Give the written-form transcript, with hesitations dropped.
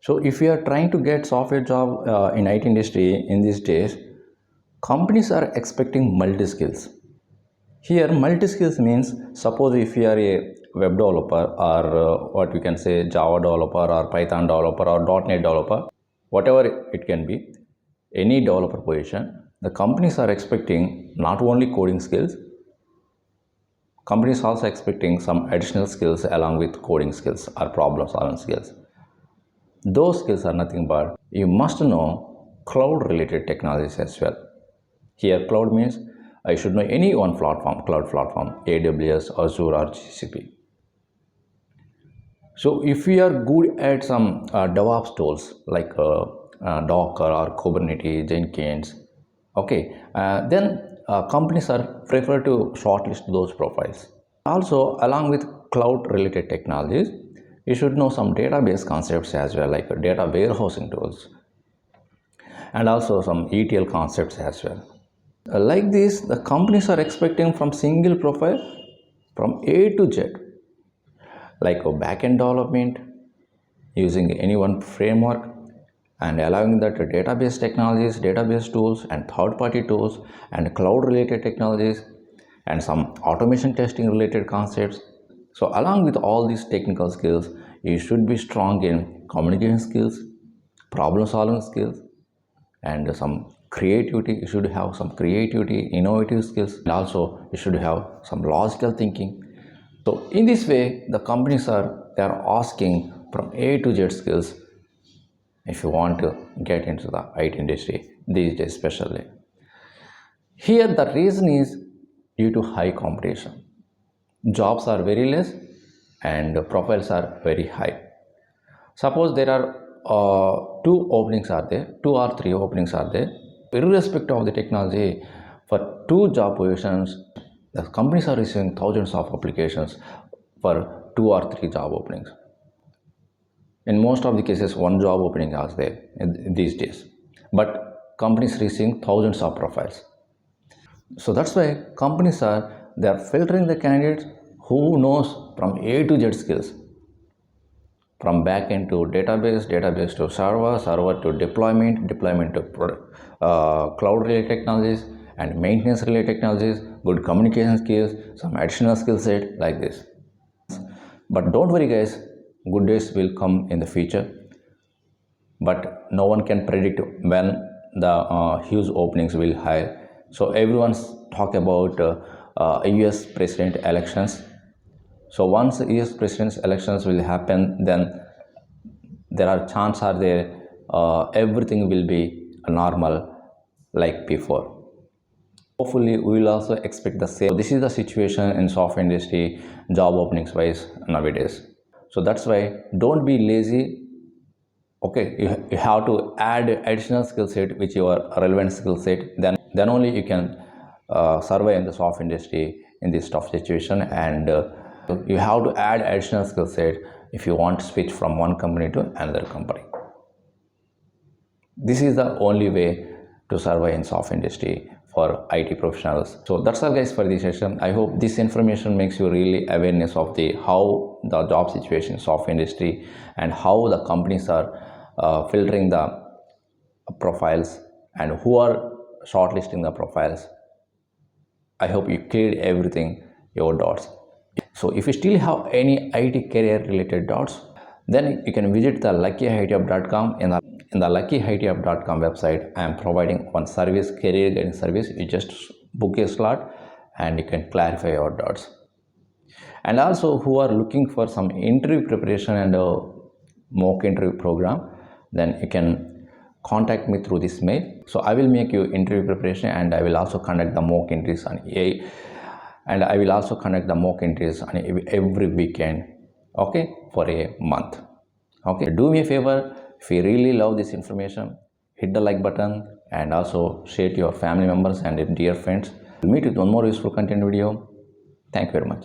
So if you are trying to get software job in IT industry in these days, companies are expecting multi skills. Here, multi skills means suppose if you are a web developer or what we can say Java developer or Python developer or .NET developer, whatever it can be, any developer position, the companies are expecting not only coding skills, companies also expecting some additional skills along with coding skills or problem solving skills. Those skills are nothing but you must know cloud related technologies as well. Here, cloud means I should know any one platform, cloud platform, AWS, Azure, or GCP. So, if we are good at some DevOps tools like Docker or Kubernetes, Jenkins, okay, then companies are prefer to shortlist those profiles. Also, along with cloud related technologies, you should know some database concepts as well, like data warehousing tools, and also some ETL concepts as well. Like this, the companies are expecting from single profile from A to Z, like a backend development using any one framework and allowing that database technologies, database tools, and third-party tools, and cloud-related technologies, and some automation testing related concepts. So, along with all these technical skills, you should be strong in communication skills, problem solving skills, and some creativity. You should have some creativity, innovative skills, and also you should have some logical thinking. So in this way, the companies they are asking from A to Z skills if you want to get into the IT industry these days, especially. Here the reason is due to high competition. Jobs are very less and profiles are very high. Suppose there are two openings are there, two or three openings are there. Irrespective of the technology, for two job positions, the companies are receiving thousands of applications for two or three job openings. In most of the cases, one job opening is there these days, but companies receiving thousands of profiles. So that's why companies they are filtering the candidates who knows from A to Z skills, from backend to database, database to server, server to deployment, deployment to cloud related technologies and maintenance related technologies, good communication skills, some additional skill set like this. But don't worry guys, good days will come in the future, but no one can predict when the huge openings will hire. So everyone's talk about US president elections. So once US president's elections will happen, then there are chances are there everything will be normal like before. Hopefully, we will also expect the same. So this is the situation in software industry, job openings wise nowadays. So that's why don't be lazy. Okay, you have to add additional skill set which your relevant skill set. Then only you can survive in the software industry in this tough situation. And you have to add additional skill set if you want to switch from one company to another company. This is the only way to survive in software industry for IT professionals. So that's all guys for this session. I hope this information makes you really awareness of how the job situation in software industry and how the companies are filtering the profiles and who are shortlisting the profiles. I hope you cleared everything, your doubts. So if you still have any IT career related doubts, then you can visit the luckyhiteup.com. In the luckyhiteup.com website, I am providing one service, career guidance service. You just book a slot and you can clarify your doubts. And also who are looking for some interview preparation and a mock interview program, then you can contact me through this mail. So I will make you interview preparation and I will also conduct the mock interviews on AI. And I will also conduct the mock interviews on every weekend, okay, for a month. Okay, do me a favor, if you really love this information, hit the like button and also share to your family members and dear friends. We'll meet with one more useful content video. Thank you very much.